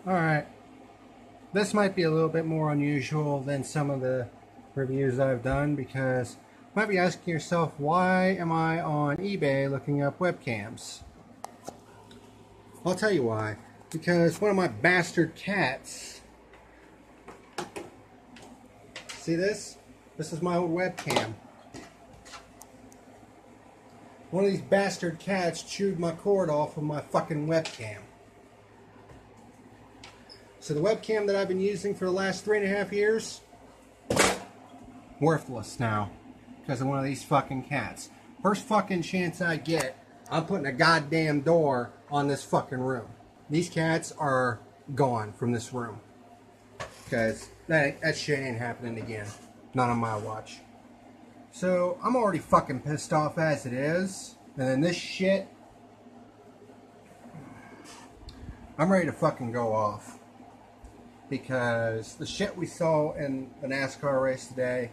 Alright, this might be a little bit more unusual than some of the reviews I've done because you might be asking yourself, why am I on eBay looking up webcams? I'll tell you why. Because one of my bastard cats, see this? This is my old webcam. One of these bastard cats chewed my cord off of my fucking webcam. So the webcam that I've been using for the last 3.5 years, worthless now because of one of these fucking cats. First fucking chance I get, I'm putting a goddamn door on this fucking room. These cats are gone from this room because that shit ain't happening again. Not on my watch. So I'm already fucking pissed off as it is, and then this shit, I'm ready to fucking go off. Because the shit we saw in the NASCAR race today,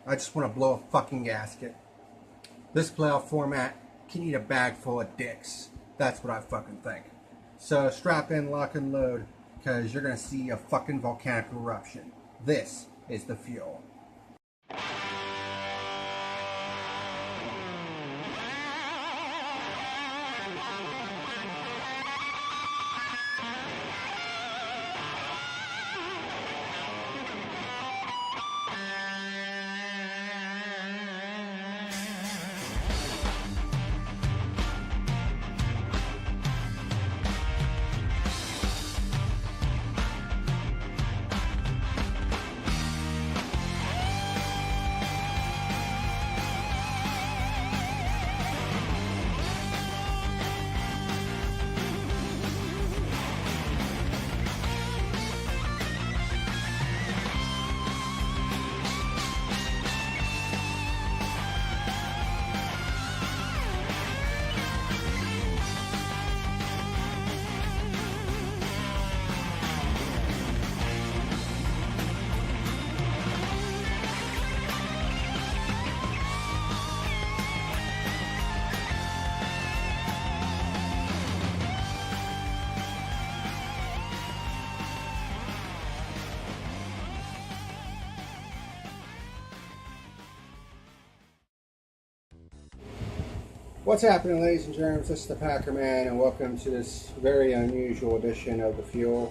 I just want to blow a fucking gasket. This playoff format can eat a bag full of dicks. That's what I fucking think. So strap in, lock and load, because you're going to see a fucking volcanic eruption. This is the fuel. What's happening, ladies and germs? This is the Packerman, and welcome to this very unusual edition of The Fuel,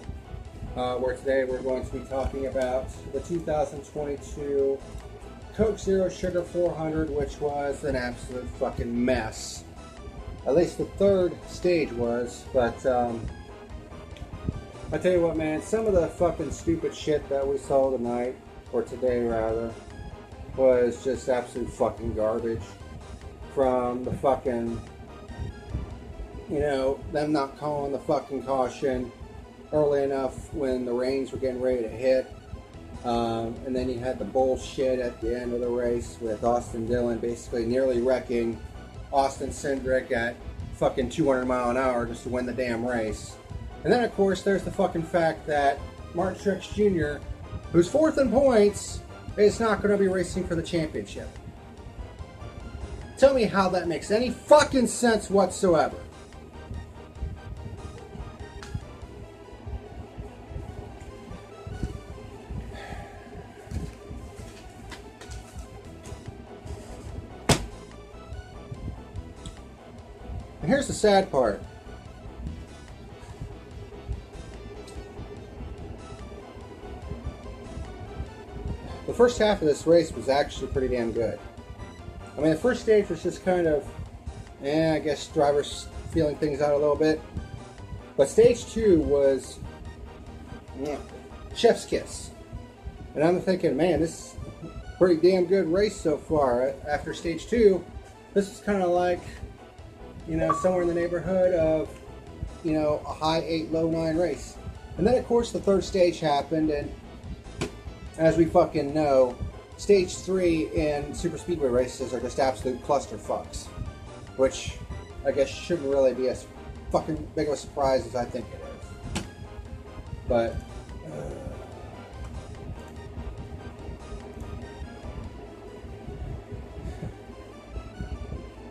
where today we're going to be talking about the 2022 Coke Zero Sugar 400, which was an absolute fucking mess. At least the third stage was, but I tell you what, man, some of the fucking stupid shit that we saw tonight, or today rather, was just absolute fucking garbage. From the fucking, them not calling the fucking caution early enough when the rains were getting ready to hit. And then you had the bullshit at the end of the race with Austin Dillon basically nearly wrecking Austin Cindric at fucking 200 mile an hour just to win the damn race. And then, of course, there's the fucking fact that Martin Truex Jr., who's fourth in points, is not going to be racing for the championship. Tell me how that makes any fucking sense whatsoever. And here's the sad part. The first half of this race was actually pretty damn good. I mean, the first stage was just kind of, I guess drivers feeling things out a little bit. But stage 2 was, chef's kiss. And I'm thinking, man, this is a pretty damn good race so far. After stage 2, this is kind of like, somewhere in the neighborhood of, a high 8, low 9 race. And then, of course, the third stage happened, and as we fucking know, Stage 3 in super speedway races are just absolute clusterfucks, which I guess shouldn't really be as fucking big of a surprise as I think it is. But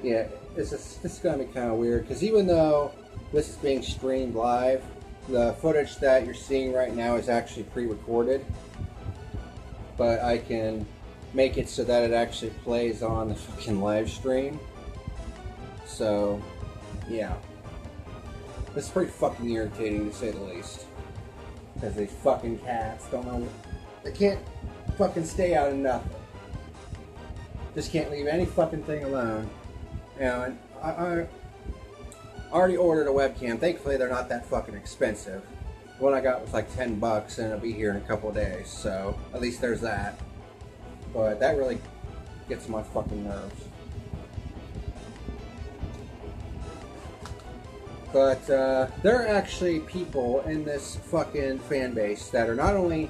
yeah, this is gonna be kind of weird because even though this is being streamed live, The footage that you're seeing right now is actually pre-recorded, but I can make it so that it actually plays on the fucking live stream. So, yeah. This is pretty fucking irritating to say the least. Because these fucking cats don't know, they can't fucking stay out of nothing. Just can't leave any fucking thing alone. You know, and I already ordered a webcam. Thankfully, they're not that fucking expensive. The one I got was like $10 and it'll be here in a couple of days. So, at least there's that. But that really gets my fucking nerves. But there are actually people in this fucking fan base that are not only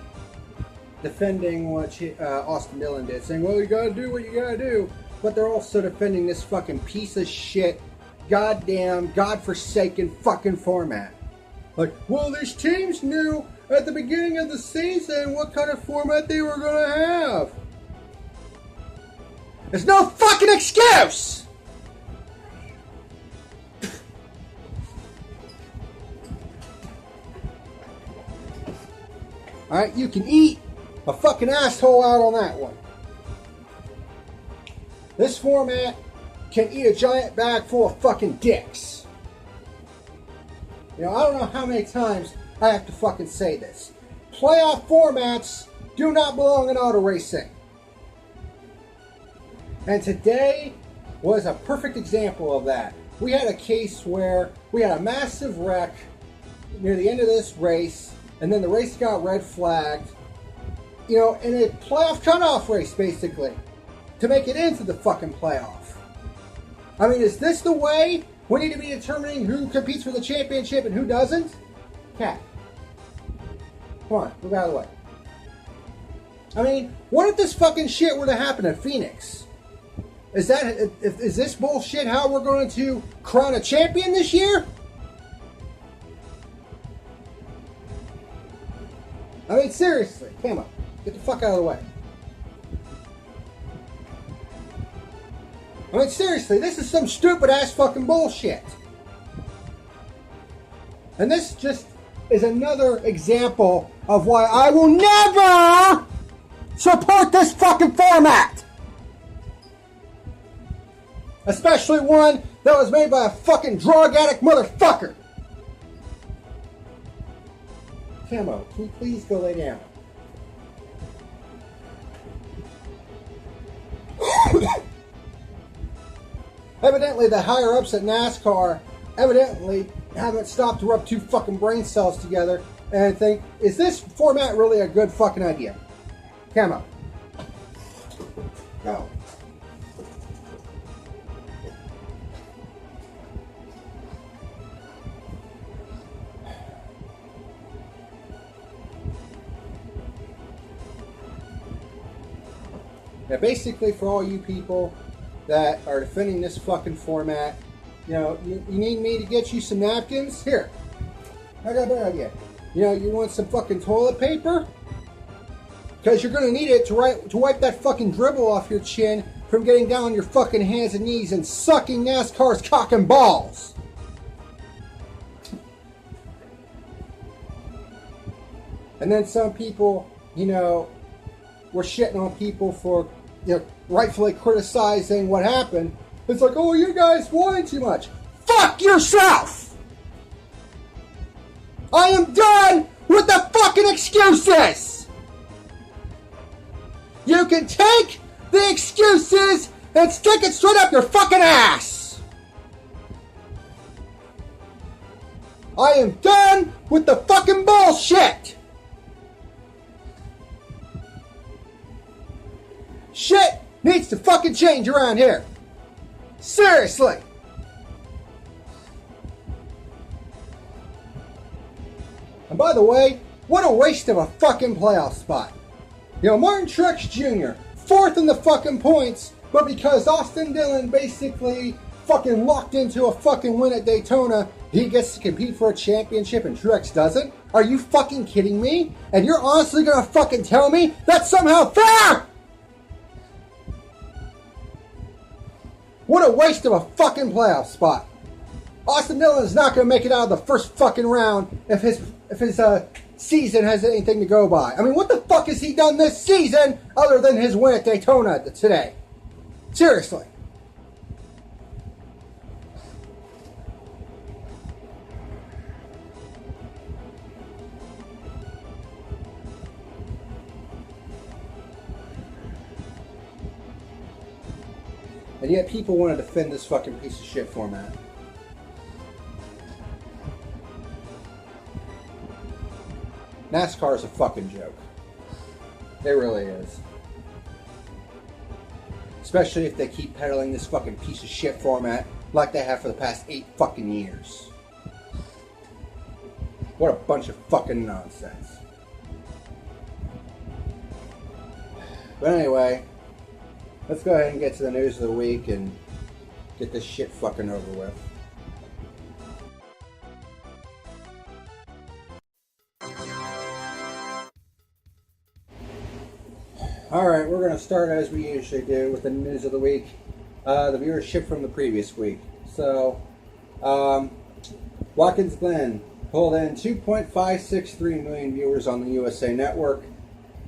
defending what Austin Dillon did, saying, well, you gotta do what you gotta do, but they're also defending this fucking piece of shit, goddamn, godforsaken fucking format. Like, well, these teams knew at the beginning of the season what kind of format they were gonna have. There's no fucking excuse! Alright, you can eat a fucking asshole out on that one. This format can eat a giant bag full of fucking dicks. You know, I don't know how many times I have to fucking say this. Playoff formats do not belong in auto racing. And today was a perfect example of that. We had a case where we had a massive wreck near the end of this race, and then the race got red flagged, you know, in a playoff cutoff race, basically, to make it into the fucking playoff. I mean, is this the way we need to be determining who competes for the championship and who doesn't? Cat. Come on, move out of the way. I mean, what if this fucking shit were to happen at Phoenix? Is this bullshit how we're going to crown a champion this year? I mean, seriously, come on. Get the fuck out of the way. I mean, seriously, this is some stupid-ass fucking bullshit. And this just is another example of why I will never support this fucking format. Especially one that was made by a fucking drug addict motherfucker. Camo, can you please go lay down? Evidently, the higher-ups at NASCAR evidently haven't stopped to rub two fucking brain cells together and think, is this format really a good fucking idea? Camo. Go. Now, basically, for all you people that are defending this fucking format, you know, you need me to get you some napkins? Here. I got a better idea. You know, you want some fucking toilet paper? Because you're going to need it to wipe that fucking dribble off your chin from getting down on your fucking hands and knees and sucking NASCAR's cock and balls. And then some people, you know, were shitting on people for, you know, rightfully criticizing what happened. It's like, oh, you guys wanted too much. Fuck yourself! I am done with the fucking excuses! You can take the excuses and stick it straight up your fucking ass! I am done with the fucking bullshit! Shit needs to fucking change around here. Seriously. And by the way, what a waste of a fucking playoff spot. You know, Martin Truex Jr., 4th in the fucking points, but because Austin Dillon basically fucking locked into a fucking win at Daytona, he gets to compete for a championship and Truex doesn't? Are you fucking kidding me? And you're honestly gonna fucking tell me that's somehow fair? What a waste of a fucking playoff spot. Austin Dillon's not going to make it out of the first fucking round if his season has anything to go by. I mean, what the fuck has he done this season other than his win at Daytona today? Seriously. And yet people want to defend this fucking piece of shit format. NASCAR is a fucking joke. It really is. Especially if they keep peddling this fucking piece of shit format like they have for the past 8 fucking years. What a bunch of fucking nonsense. But anyway, let's go ahead and get to the news of the week and get this shit fucking over with. Alright, we're going to start as we usually do with the news of the week. The viewership from the previous week. So, Watkins Glen pulled in 2.563 million viewers on the USA Network.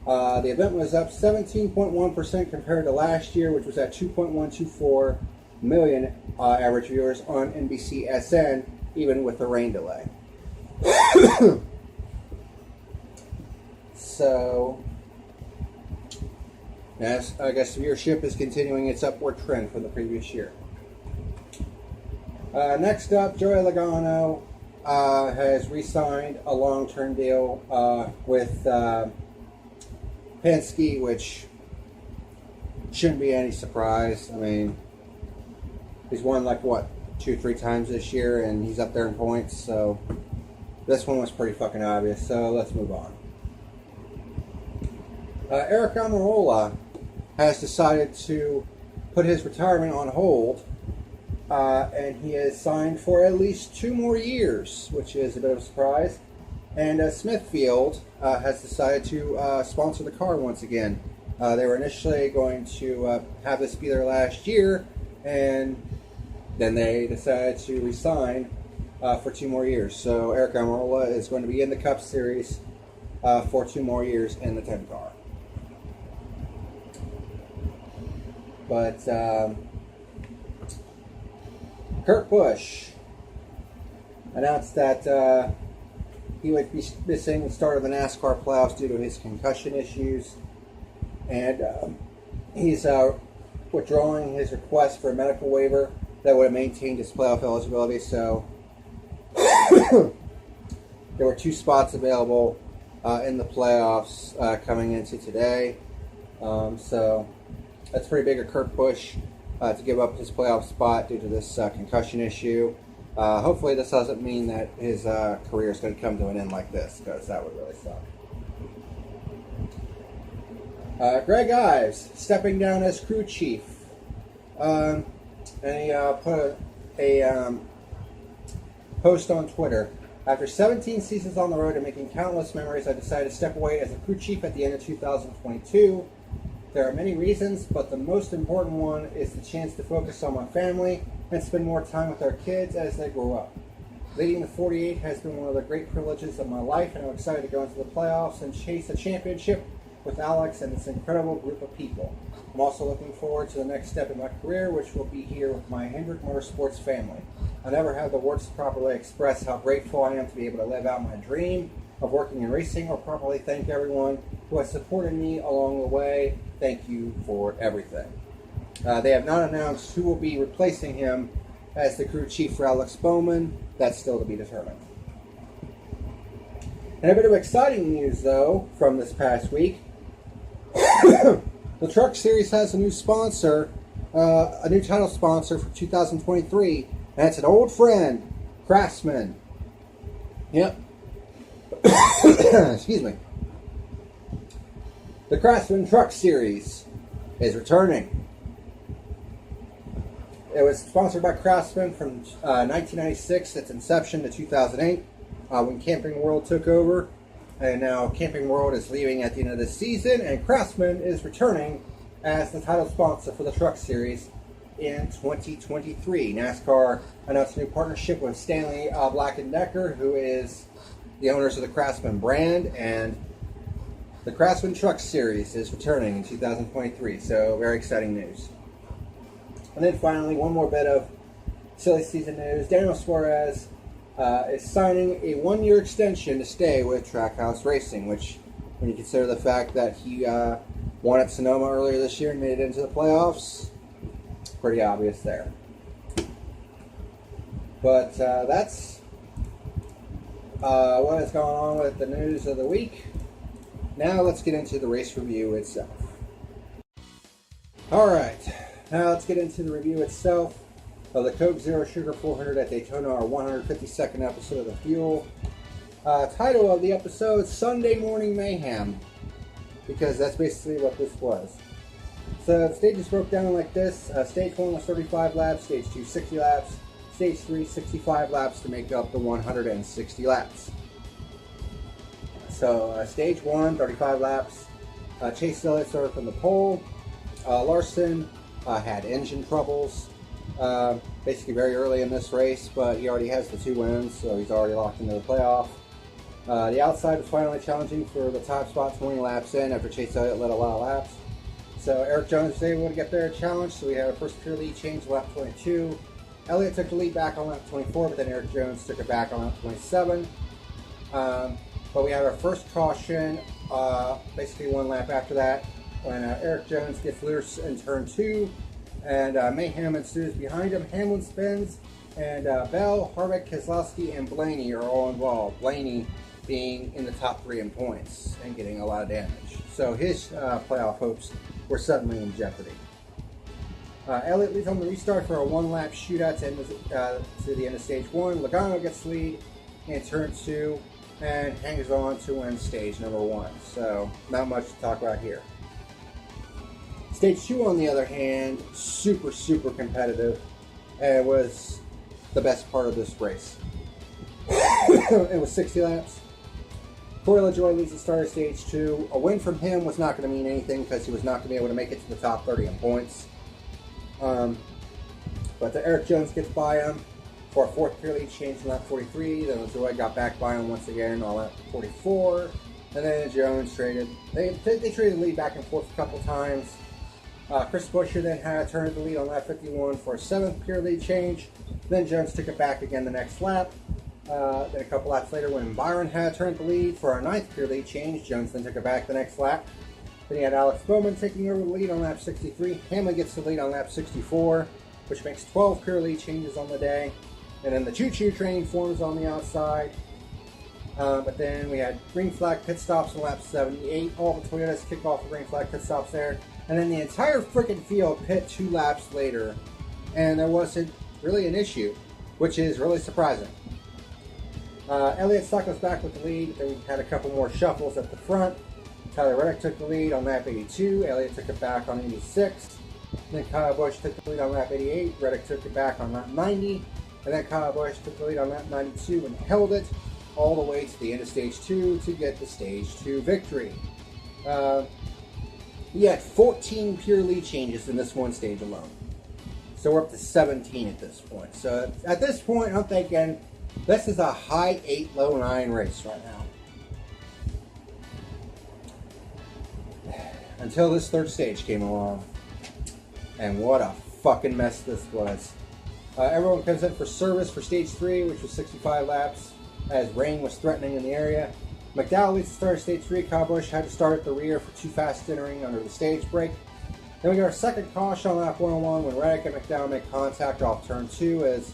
The event was up 17.1% compared to last year, which was at 2.124 million average viewers on NBCSN, even with the rain delay. So, yes, I guess viewership is continuing its upward trend from the previous year. Next up, Joey Logano has re-signed a long-term deal with Penske, which shouldn't be any surprise. I mean, he's won like, what, 2-3 times this year, and he's up there in points, so this one was pretty fucking obvious, so let's move on. Eric Almirola has decided to put his retirement on hold, and he is signed for at least 2 more years, which is a bit of a surprise. And Smithfield has decided to sponsor the car once again. They were initially going to have this be their last year, and then they decided to resign for 2 more years. So Eric Almirola is going to be in the Cup Series for 2 more years in the 10 car. But Kurt Busch announced that he would be missing the start of the NASCAR playoffs due to his concussion issues, and he's withdrawing his request for a medical waiver that would have maintained his playoff eligibility. So there were 2 spots available in the playoffs coming into today. So that's pretty big of Kurt Busch to give up his playoff spot due to this concussion issue. Hopefully this doesn't mean that his career is going to come to an end like this, because that would really suck. Greg Ives stepping down as crew chief. And he put a post on Twitter. After 17 seasons on the road and making countless memories, I decided to step away as a crew chief at the end of 2022. There are many reasons, but the most important one is the chance to focus on my family and spend more time with our kids as they grow up. Leading the 48 has been one of the great privileges of my life, and I'm excited to go into the playoffs and chase a championship with Alex and this incredible group of people. I'm also looking forward to the next step in my career, which will be here with my Hendrick Motorsports family. I never had the words to properly express how grateful I am to be able to live out my dream of working in racing, or properly thank everyone who has supported me along the way. Thank you for everything. They have not announced who will be replacing him as the crew chief for Alex Bowman. That's still to be determined. And a bit of exciting news, though, from this past week. The Truck Series has a new sponsor, a new title sponsor for 2023, and it's an old friend, Craftsman. Yep. Excuse me. The Craftsman Truck Series is returning. It was sponsored by Craftsman from 1996, its inception, to 2008, when Camping World took over. And now Camping World is leaving at the end of the season, and Craftsman is returning as the title sponsor for the Truck Series in 2023. NASCAR announced a new partnership with Stanley Black & Decker, who is the owners of the Craftsman brand, and the Craftsman Truck Series is returning in 2023, so very exciting news. And then finally, one more bit of silly season news. Daniel Suarez is signing a one-year extension to stay with Trackhouse Racing, which, when you consider the fact that he won at Sonoma earlier this year and made it into the playoffs, pretty obvious there. But that's what is going on with the news of the week. Now let's get into the race review itself. Alright, now let's get into the review itself of the Coke Zero Sugar 400 at Daytona, our 152nd episode of the Fuel. Title of the episode, Sunday Morning Mayhem, because that's basically what this was. So the stages broke down like this. Stage 1 was 35 laps, Stage 2 60 laps, Stage 3 65 laps to make up the 160 laps. So Stage 1, 35 laps, Chase Elliott started from the pole. Larson had engine troubles basically very early in this race, but he already has the 2 wins, so he's already locked into the playoff. The outside was finally challenging for the top spot 20 laps in after Chase Elliott led a lot of laps. So Eric Jones was able to get there challenge, so we had our first pure lead change lap 22. Elliott took the lead back on lap 24, but then Eric Jones took it back on lap 27. But we had our first caution basically 1 lap after that, when Eric Jones gets loose in turn 2, and Mayhem ensues behind him. Hamlin spins, and Bell, Harvick, Keselowski, and Blaney are all involved. Blaney being in the top 3 in points and getting a lot of damage. So his playoff hopes were suddenly in jeopardy. Elliott leads on the restart for a 1-lap shootout to the end of Stage 1. Logano gets the lead in turn 2 and hangs on to win stage number 1. So not much to talk about here. Stage 2, on the other hand, super competitive, and it was the best part of this race. It was 60 laps. Corey LaJoie leads the start of Stage 2. A win from him was not going to mean anything because he was not going to be able to make it to the top 30 in points. But Eric Jones gets by him for a 4th pure lead change in lap 43. Then LaJoie got back by him once again on lap 44. And then Jones traded. They traded the lead back and forth a couple times. Chris Buescher then had turned the lead on lap 51 for a 7th pure lead change. Then Jones took it back again the next lap. Then a couple laps later, when Byron had turned the lead for our 9th pure lead change, Jones then took it back the next lap. Then you had Alex Bowman taking over the lead on lap 63. Hamlin gets the lead on lap 64, which makes 12 pure lead changes on the day. And then the choo-choo train forms on the outside. But then we had green flag pit stops on lap 78. All the Toyotas kick off the green flag pit stops there. And then the entire freaking field pit 2 laps later. And there wasn't really an issue, which is really surprising. Elliott stuck us back with the lead. Then we had a couple more shuffles at the front. Tyler Reddick took the lead on lap 82. Elliott took it back on 86. Then Kyle Busch took the lead on lap 88. Reddick took it back on lap 90. And then Kyle Busch took the lead on lap 92 and held it all the way to the end of Stage 2 to get the Stage 2 victory. We had 14 pure lead changes in this one stage alone. So we're up to 17 at this point. So at this point, I'm thinking this is a high 8, low 9 race right now. Until this 3rd stage came along. And what a fucking mess this was. Everyone comes in for service for Stage 3, which was 65 laps, as rain was threatening in the area. McDowell leads the start of Stage 3. Kyle Busch had to start at the rear for too fast entering under the stage break. Then we got our second caution on lap 101 when Reddick and McDowell make contact off turn 2 as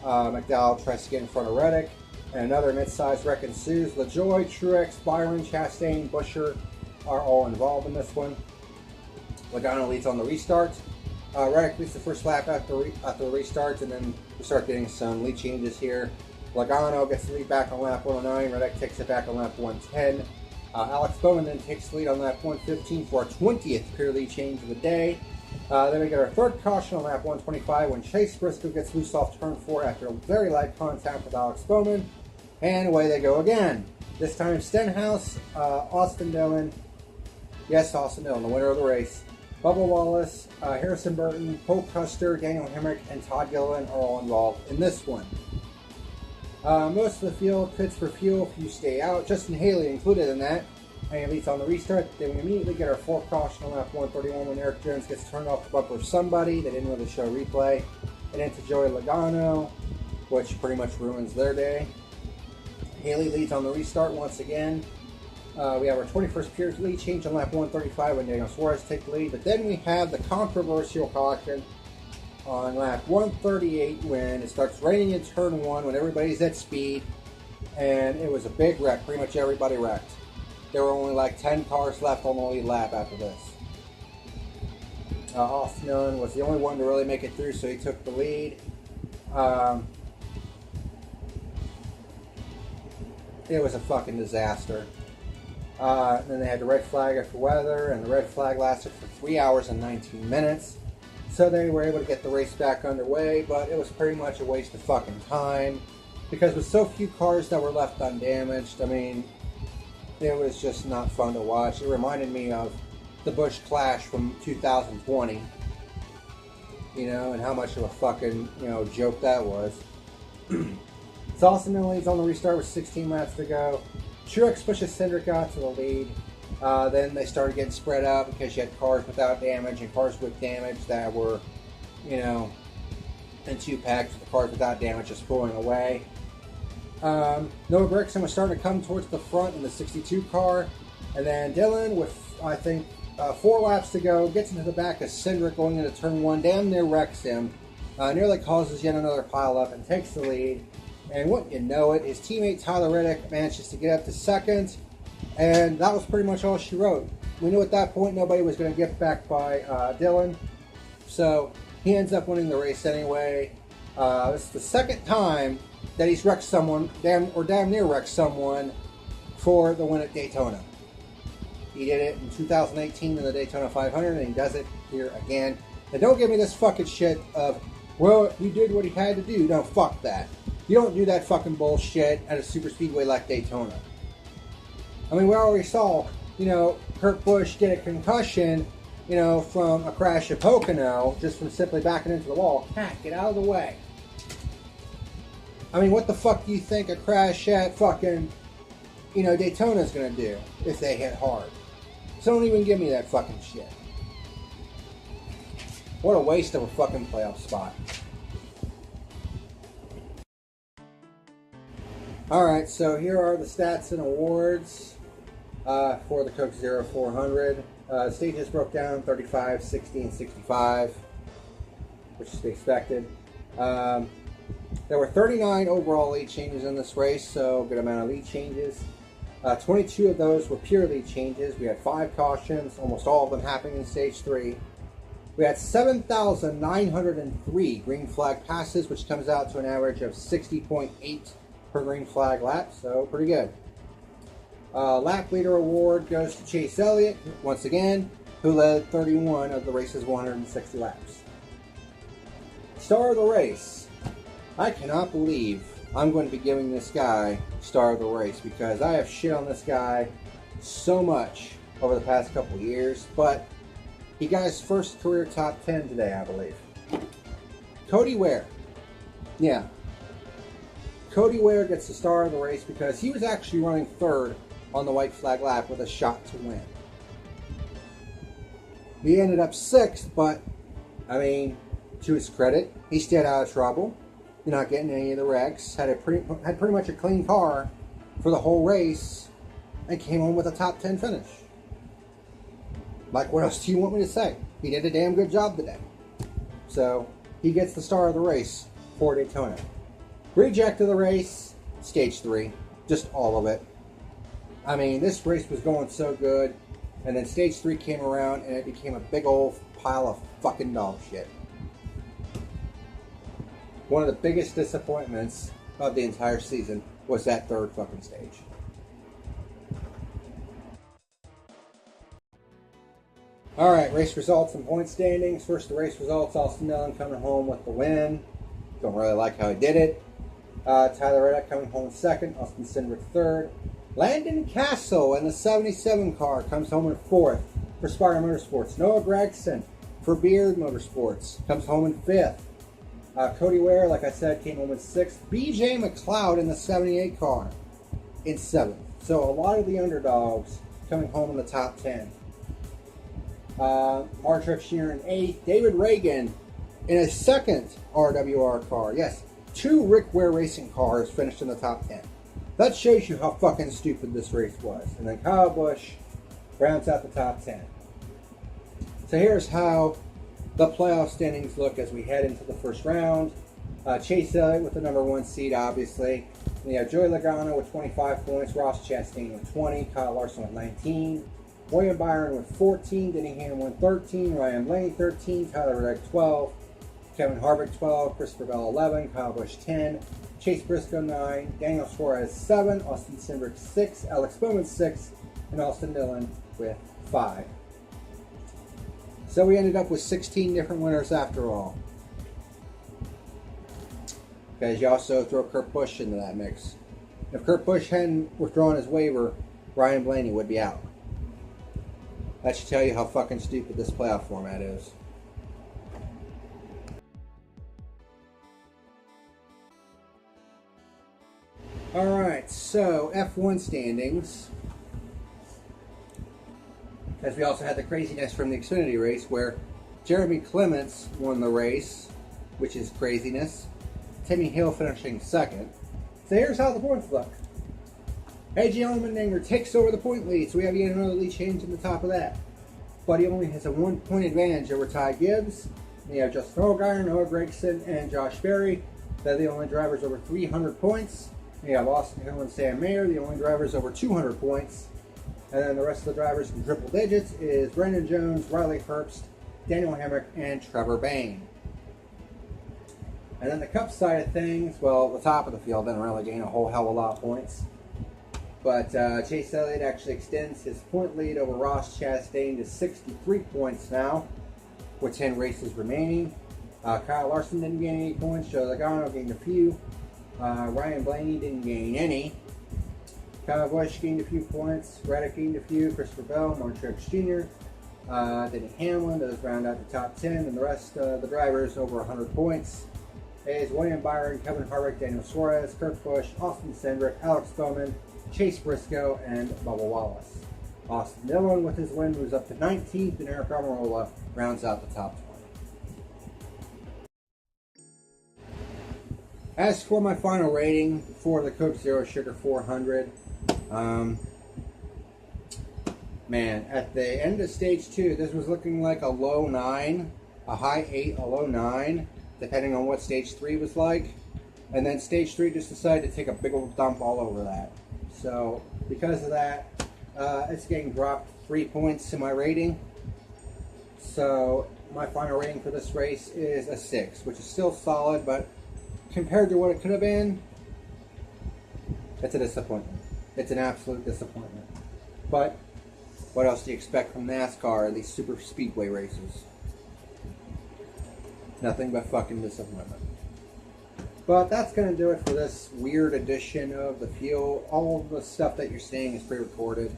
McDowell tries to get in front of Reddick. And another mid-sized wreck ensues. LaJoie, Truex, Byron, Chastain, Buescher are all involved in this one. Logano leads on the restart. Reddick leads the first lap after the restart, and then we start getting some lead changes here. Logano gets the lead back on lap 109. Reddick takes it back on lap 110. Alex Bowman then takes the lead on lap 115 for our 20th pure lead change of the day. Then we get our 3rd caution on lap 125 when Chase Briscoe gets loose off turn 4 after a very light contact with Alex Bowman. And away they go again. This time Stenhouse, Austin Dillon, yes, Austin Dillon, the winner of the race, Bubba Wallace, Harrison Burton, Cole Custer, Daniel Hemrick, and Todd Gilliland are all involved in this one. Most of the field pits for fuel if you stay out. Justin Haley included in that. And leads on the restart. Then we immediately get our fourth caution on lap 131 when Eric Jones gets turned off the bumper of somebody. They didn't really show a replay. And into Joey Logano, which pretty much ruins their day. Haley leads on the restart once again. We have our 21st period lead change on lap 135 when Daniel Suarez takes the lead. But then we have the controversial caution on lap 138 when it starts raining in turn 1 when everybody's at speed. And it was a big wreck. Pretty much everybody wrecked. There were only like 10 cars left on the lead lap after this. Austin Dillon was the only one to really make it through, so he took the lead. It was a fucking disaster. Then they had the red flag for weather, and the red flag lasted for 3 hours and 19 minutes. So they were able to get the race back underway, but it was pretty much a waste of fucking time. Because with so few cars that were left undamaged, I mean, it was just not fun to watch. It reminded me of the Busch Clash from 2020. You know, and how much of a fucking, joke that was. Austin leads on the restart with 16 laps to go. Truex pushes Cindric out to the lead. Then they started getting spread out because you had cars without damage and cars with damage that were, in 2 packs with the cars without damage just pulling away. Noah Gragson was starting to come towards the front in the 62 car. And then Dillon, with, I think, 4 laps to go, gets into the back of Cindric going into turn 1, damn near wrecks him. Nearly causes yet another pile up and takes the lead. And wouldn't you know it, his teammate Tyler Reddick manages to get up to second. And that was pretty much all she wrote. We knew at that point nobody was going to get back by Dillon. So he ends up winning the race anyway. This is the second time that he's wrecked someone, damn near wrecked someone, for the win at Daytona. He did it in 2018 in the Daytona 500, and he does it here again. And don't give me this fucking shit of, well, he did what he had to do. No, fuck that. You don't do that fucking bullshit at a super speedway like Daytona. I mean, we already saw, Kurt Busch get a concussion, from a crash at Pocono, just from simply backing into the wall. Cat, get out of the way. I mean, what the fuck do you think a crash at fucking, Daytona's gonna do if they hit hard? So don't even give me that fucking shit. What a waste of a fucking playoff spot. Alright, so here are the stats and awards for the Coke Zero 400. Stages broke down 35, 60, and 65, which is to be expected. There were 39 overall lead changes in this race, so good amount of lead changes. 22 of those were pure lead changes. We had 5 cautions, almost all of them happening in Stage 3. We had 7,903 green flag passes, which comes out to an average of 60.8 per green flag lap, so pretty good. Lap leader award goes to Chase Elliott, once again, who led 31 of the race's 160 laps. Star of the race. I cannot believe I'm going to be giving this guy star of the race because I have shit on this guy so much over the past couple of years, but he got his first career top 10 today, I believe. Cody Ware. Yeah. Cody Ware gets the star of the race because he was actually running third on the white flag lap with a shot to win. He ended up 6th, but, I mean, to his credit, he stayed out of trouble. Not getting any of the wrecks. Had pretty much a clean car for the whole race and came home with a top 10 finish. Like, what else do you want me to say? He did a damn good job today. So, he gets the star of the race for Daytona. Reject of the race, Stage 3. Just all of it. I mean, this race was going so good, and then Stage 3 came around, and it became a big old pile of fucking dog shit. One of the biggest disappointments of the entire season was that third fucking stage. Alright, race results and point standings. First, the race results. Austin Dillon coming home with the win. Don't really like how he did it. Tyler Reddick coming home second. Austin Cindric third. Landon Castle in the 77 car comes home in fourth. for Spire Motorsports. Noah Gregson for Beard Motorsports comes home in 5th. Cody Ware, like I said, came home in 6th. BJ McLeod in the 78 car in 7th. So a lot of the underdogs coming home in the top 10. Mark Truex Jr. in 8th. David Reagan in a 2nd RWR car. Yes, 2 Rick Ware racing cars finished in the top 10. That shows you how fucking stupid this race was. And then Kyle Busch rounds out the top 10. So here's how the playoff standings look as we head into the first round. Chase Elliott with the number 1 seed, obviously. We have Joey Logano with 25 points, Ross Chastain with 20, Kyle Larson with 19, William Byron with 14, Denny Hamlin 13, Ryan Blaney 13, Tyler Reddick 12, Kevin Harvick 12, Christopher Bell 11, Kyle Busch 10, Chase Briscoe 9, Daniel Suarez 7, Austin Cindric 6, Alex Bowman 6, and Austin Dillon with 5. So we ended up with 16 different winners after all. Because you also throw Kurt Busch into that mix. If Kurt Busch hadn't withdrawn his waiver, Ryan Blaney would be out. That should tell you how fucking stupid this playoff format is. Alright, so F1 standings. As we also had the craziness from the Xfinity race where Jeremy Clements won the race, which is craziness. Timmy Hill finishing 2nd. So here's how the points look. A.J. Allmendinger takes over the point lead, so we have yet another lead change in the top of that. But he only has a 1-point advantage over Ty Gibbs. And you have Justin Allgaier, Noah Gragson, and Josh Berry. They're the only drivers over 300 points. And you have Austin Hill and Sam Mayer, the only drivers over 200 points. And then the rest of the drivers in triple digits is Brendan Jones, Riley Herbst, Daniel Hemrick, and Trevor Bayne. And then the Cup side of things, well, the top of the field didn't really gain a whole hell of a lot of points. But Chase Elliott actually extends his point lead over Ross Chastain to 63 points now, with 10 races remaining. Kyle Larson didn't gain any points. Joe Logano gained a few. Ryan Blaney didn't gain any. Kyle Busch gained a few points. Reddick gained a few. Christopher Bell, Mark Truex Jr., Denny Hamlin, those round out the top 10. And the rest of the drivers over 100 points is William Byron, Kevin Harvick, Daniel Suarez, Kurt Busch, Austin Cindric, Alex Bowman, Chase Briscoe, and Bubba Wallace. Austin Dillon with his win moves up to 19th, and Eric Almirola rounds out the top 20. As for my final rating for the Coke Zero Sugar 400, man, at the end of stage 2, this was looking like a low 9, a high 8, a low 9, depending on what stage 3 was like. And then stage 3 just decided to take a big old dump all over that. So because of that, it's getting dropped 3 points to my rating. So my final rating for this race is a 6, which is still solid, but compared to what it could have been, it's a disappointment. It's an absolute disappointment. But what else do you expect from NASCAR, these super speedway races? Nothing but fucking disappointment. But that's going to do it for this weird edition of the Fuel. All the stuff that you're seeing is pre-recorded.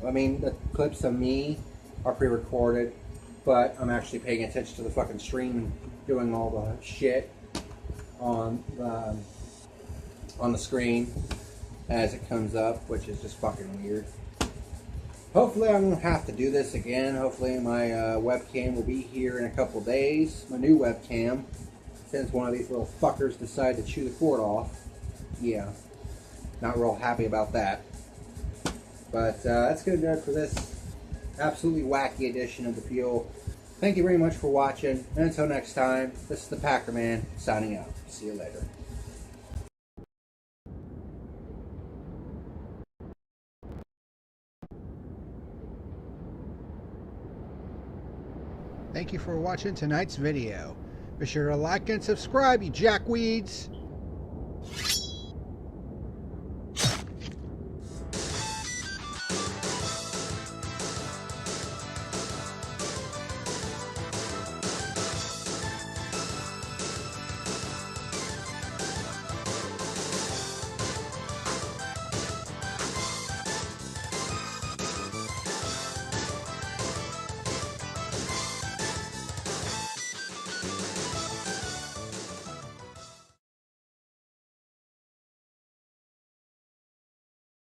I mean, the clips of me are pre-recorded, but I'm actually paying attention to the fucking stream and doing all the shit on the screen as it comes up, which is just fucking weird. Hopefully I won't have to do this again. Hopefully my webcam will be here in a couple days. My new webcam. Since one of these little fuckers decided to chew the cord off. Yeah. Not real happy about that. But that's going to do it for this absolutely wacky edition of The Fuel. Thank you very much for watching. And until next time, this is the Packerman signing out. See you later. Thank you for watching tonight's video. Be sure to like and subscribe, you jackweeds.